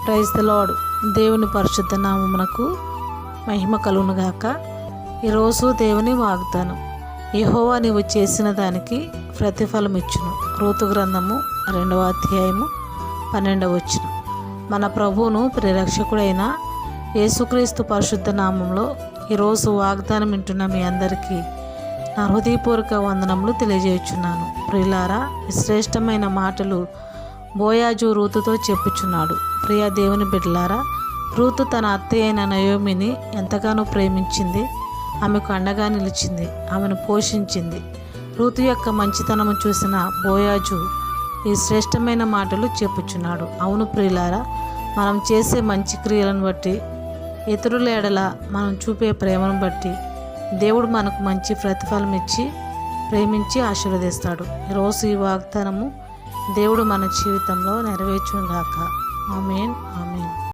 Praise the lord. దేవుని పరిశుద్ధ నామమునకు మహిమ కలుగునుగాక. ఈరోజు దేవుని వాగ్దానం, యెహోవా నీవు చేసిన దానికి ప్రతిఫలం ఇచ్చును. రూతు గ్రంథము 2వ అధ్యాయము 12వ వచనం. మన ప్రభువును ప్రిరక్షకుడైన యేసుక్రీస్తు పరిశుద్ధ నామంలో ఈరోజు వాగ్దానం వింటున్న మీ అందరికీ నా హృదయపూర్వక వందనములు తెలియజేయుచున్నాను. ప్రియులారా, ఈ శ్రేష్టమైన మాటలు బోయాజు రూతుతో చెప్పుచున్నాడు. ప్రియ దేవుని బిడ్డలారా, రూతు తన అత్తయ్య అయిన నయోమిని ఎంతగానో ప్రేమించింది. ఆమెకు అండగా నిలిచింది, ఆమెను పోషించింది. రూతు యొక్క మంచితనము చూసిన బోయాజు ఈ శ్రేష్టమైన మాటలు చెప్పుచున్నాడు. అవును ప్రియులారా, మనం చేసే మంచి క్రియలను బట్టి, ఇతరుల ఎడల మనం చూపే ప్రేమను బట్టి దేవుడు మనకు మంచి ప్రతిఫలం ఇచ్చి ప్రేమించి ఆశీర్వదిస్తాడు. ఈరోజు ఈ వాగ్దానము దేవుడు మన జీవితంలో నెరవేర్చుగాక. ఆమేన్, ఆమేన్.